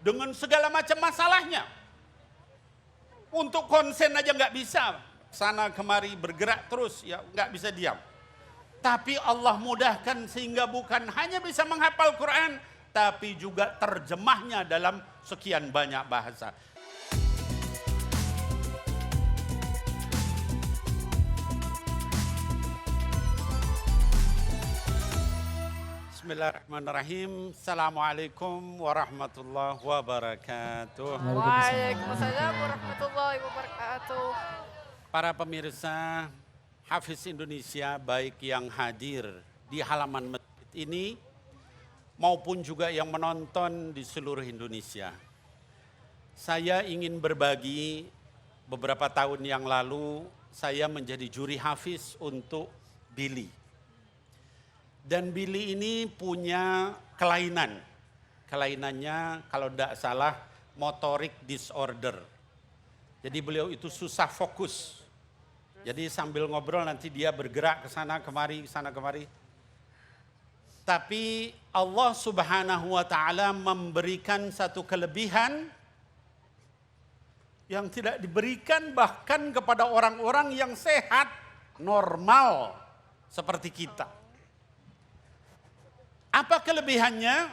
dengan segala macam masalahnya. Untuk konsen aja nggak bisa, sana kemari bergerak terus, ya nggak bisa diam. Tapi Allah mudahkan sehingga bukan hanya bisa menghafal Quran, tapi juga terjemahnya dalam sekian banyak bahasa. Bismillahirrahmanirrahim. Assalamualaikum warahmatullahi wabarakatuh. Waalaikumsalam warahmatullahi wabarakatuh. Para pemirsa Hafiz Indonesia, baik yang hadir di halaman masjid ini maupun juga yang menonton di seluruh Indonesia. Saya ingin berbagi, beberapa tahun yang lalu saya menjadi juri hafiz untuk Billy. Dan Billy ini punya kelainan. Kelainannya kalau tidak salah motorik disorder. Jadi beliau itu susah fokus. Jadi sambil ngobrol nanti dia bergerak ke sana kemari, ke sana kemari. Tapi Allah Subhanahu wa taala memberikan satu kelebihan yang tidak diberikan bahkan kepada orang-orang yang sehat, normal seperti kita. Apa kelebihannya?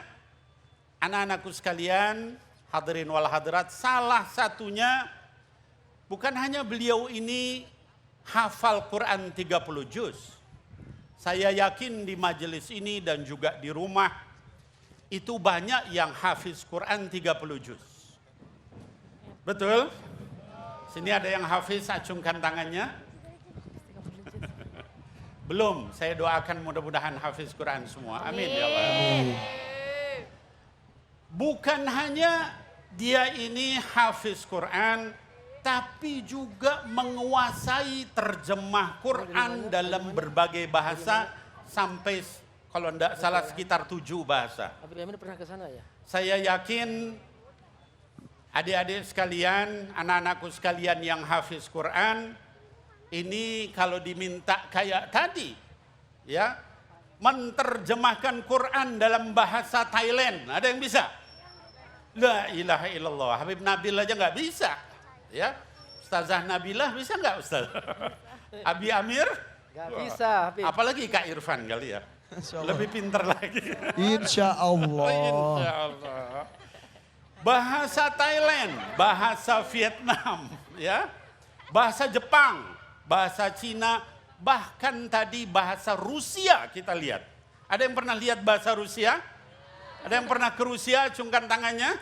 Anak-anakku sekalian, hadirin wal hadirat, salah satunya bukan hanya beliau ini hafal Quran 30 juz. Saya yakin di majelis ini dan juga di rumah itu banyak yang hafiz Quran 30 juz. Betul? Sini ada yang hafiz, acungkan tangannya. Belum, saya doakan mudah-mudahan hafiz Quran semua. Amin ya Allah. Bukan hanya dia ini hafiz Quran, tapi juga menguasai terjemah Quran dalam berbagai bahasa sampai kalau tidak salah sekitar 7 bahasa. Habib Yamin pernah ke sana ya? Saya yakin adik-adik sekalian, anak-anakku sekalian yang hafiz Quran, ini kalau diminta kayak tadi, ya, menerjemahkan Quran dalam bahasa Thailand, ada yang bisa? La ilaha illallah, Habib Nabil aja nggak bisa, ya. Ustazah Nabilah bisa nggak Ustaz? Abi Amir? Nggak bisa, Habib. Apalagi Kak Irfan kali ya, lebih pintar lagi. Insya Allah. Insya Allah. Bahasa Thailand, bahasa Vietnam, ya, bahasa Jepang, bahasa Cina, bahkan tadi bahasa Rusia kita lihat. Ada yang pernah lihat bahasa Rusia? Ada yang pernah ke Rusia? Acungkan tangannya.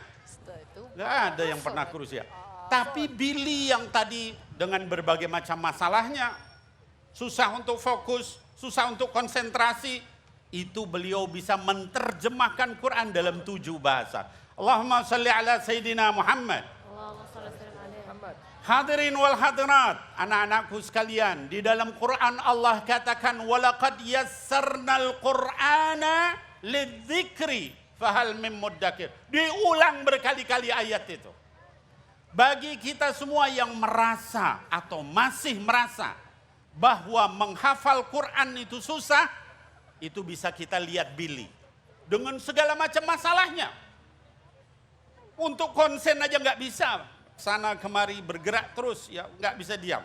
Nggak ada yang pernah ke Rusia. Tapi Billy yang tadi dengan berbagai macam masalahnya, susah untuk fokus, susah untuk konsentrasi, itu beliau bisa menerjemahkan Quran dalam 7 bahasa. Allahumma salli ala Sayyidina Muhammad. Hadirin wal hadirat, anak-anakku sekalian, di dalam Quran Allah katakan walaqad yassarnal Qur'ana lidzikri fahal mim muddakir. Diulang berkali-kali ayat itu. Bagi kita semua yang merasa atau masih merasa bahwa menghafal Quran itu susah, itu bisa kita lihat Billy dengan segala macam masalahnya. Untuk konsen aja nggak bisa, sana kemari bergerak terus, ya nggak bisa diam.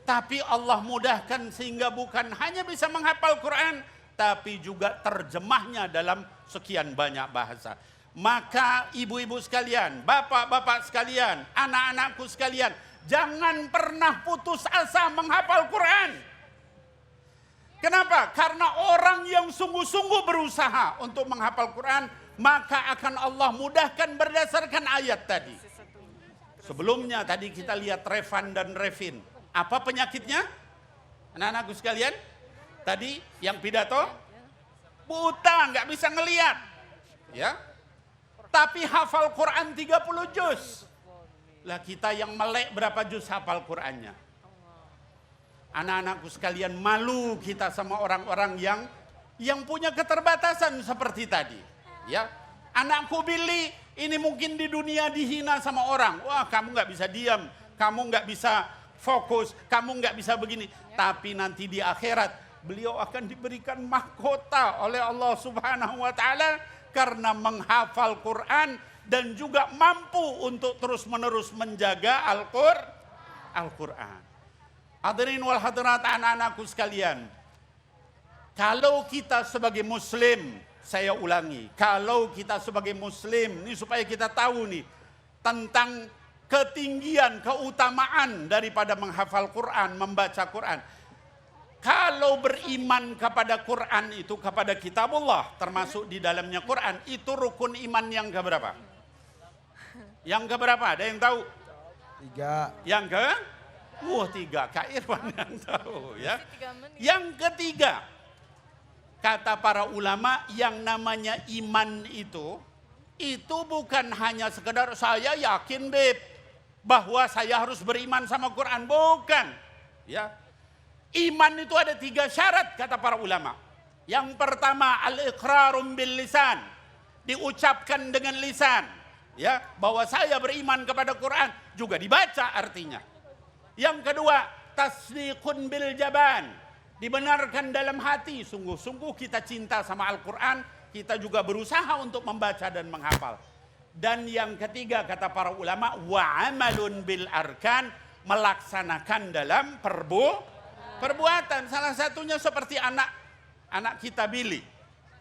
Tapi Allah mudahkan sehingga bukan hanya bisa menghafal Quran, tapi juga terjemahnya dalam sekian banyak bahasa. Maka ibu-ibu sekalian, bapak-bapak sekalian, anak-anakku sekalian, jangan pernah putus asa menghafal Quran. Kenapa? Karena orang yang sungguh-sungguh berusaha untuk menghafal Quran, maka akan Allah mudahkan berdasarkan ayat tadi. Sebelumnya tadi kita lihat Revan dan Revin. Apa penyakitnya? Anak-anakku sekalian, tadi yang pidato, buta, nggak bisa ngelihat. Ya. Tapi hafal Quran 30 juz. Lah kita yang melek berapa juz hafal Qurannya? Anak-anakku sekalian, malu kita sama orang-orang yang punya keterbatasan seperti tadi. Ya, anakku Billy ini mungkin di dunia dihina sama orang. Wah, kamu nggak bisa diam, kamu nggak bisa fokus, kamu nggak bisa begini. Tapi nanti di akhirat beliau akan diberikan mahkota oleh Allah Subhanahu wa taala karena menghafal Quran dan juga mampu untuk terus-menerus menjaga Al-Quran. Hadirin wal hadirat, anak-anakku sekalian, kalau kita sebagai muslim, saya ulangi, kalau kita sebagai muslim, ini supaya kita tahu nih tentang ketinggian, keutamaan daripada menghafal Quran, membaca Quran. Kalau beriman kepada Quran itu, kepada kitabullah, termasuk di dalamnya Quran, itu rukun iman yang keberapa? Yang keberapa? Ada yang tahu? 3. Yang ke? 3. Kak Irwan yang tahu ya. 3 menit. Yang ketiga, kata para ulama, yang namanya iman itu bukan hanya sekedar saya yakin beb bahwa saya harus beriman sama Quran, bukan. Ya, iman itu ada 3 syarat kata para ulama. Yang pertama al-iqrarum bil lisan, diucapkan dengan lisan, ya, bahwa saya beriman kepada Quran, juga dibaca artinya. Yang kedua tasdiqun bil jaban, dibenarkan dalam hati, sungguh-sungguh kita cinta sama Al-Quran, kita juga berusaha untuk membaca dan menghafal. Dan yang ketiga kata para ulama, wa amalun bil arkan, melaksanakan dalam perbuatan. Salah satunya seperti anak kita Billy,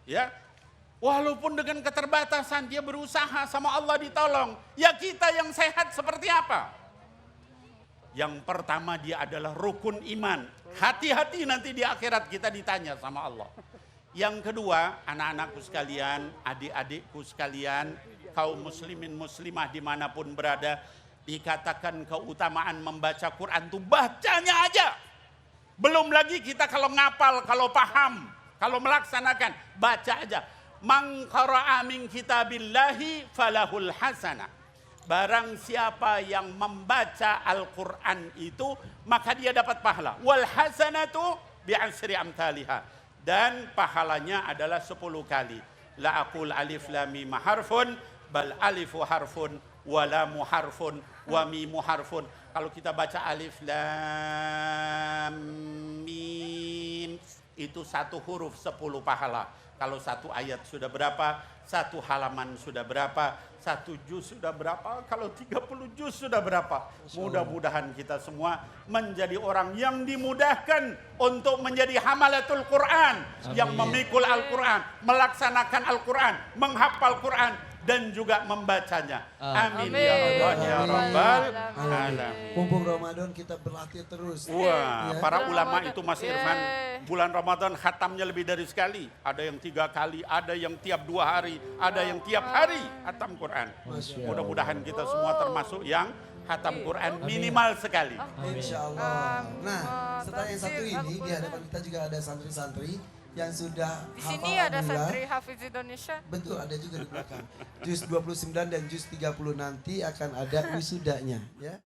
ya, walaupun dengan keterbatasan dia berusaha sama Allah ditolong. Ya, kita yang sehat seperti apa? Yang pertama dia adalah rukun iman. Hati-hati nanti di akhirat kita ditanya sama Allah. Yang kedua, anak-anakku sekalian, adik-adikku sekalian, kaum muslimin muslimah dimanapun berada, dikatakan keutamaan membaca Quran itu bacanya aja. Belum lagi kita kalau ngapal, kalau paham, kalau melaksanakan, baca aja. Man qara'a min kitabillahi falahul hasanah. Barang siapa yang membaca Al-Quran itu, maka dia dapat pahala. Wal hasanatu bi'asri amthaliha. Dan pahalanya adalah 10 kali. La aqul alif lam mim harfun, bal alifu harfun, wa lamu harfun, wa mimu harfun. Kalau kita baca alif lam mim, itu 1 huruf 10 pahala. Kalau 1 ayat sudah berapa, 1 halaman sudah berapa, 1 juz sudah berapa, kalau 30 juz sudah berapa. Mudah-mudahan kita semua menjadi orang yang dimudahkan untuk menjadi hamalatul Quran, yang memikul Al-Quran, melaksanakan Al-Quran, menghafal Quran, dan juga membacanya. Amin ya Allah ya Rabbal alamin. Mumpung Ramadan kita berlatih terus. Wah, Ya. para ulama itu Mas Irfan, Yeay. bulan Ramadan khatamnya lebih dari sekali. Ada yang 3 kali, ada yang tiap 2 hari, ada yang tiap hari khatam Quran. Mudah-mudahan kita semua termasuk yang khatam Quran minimal sekali. Insya Allah. Nah, setelah yang satu ini di hadapan kita juga ada santri-santri yang sudah Di sini hafal ada alhamdulillah. santri Hafiz Indonesia. Betul, ada juga di belakang. Juz 29 dan juz 30 nanti akan ada wisudanya, ya.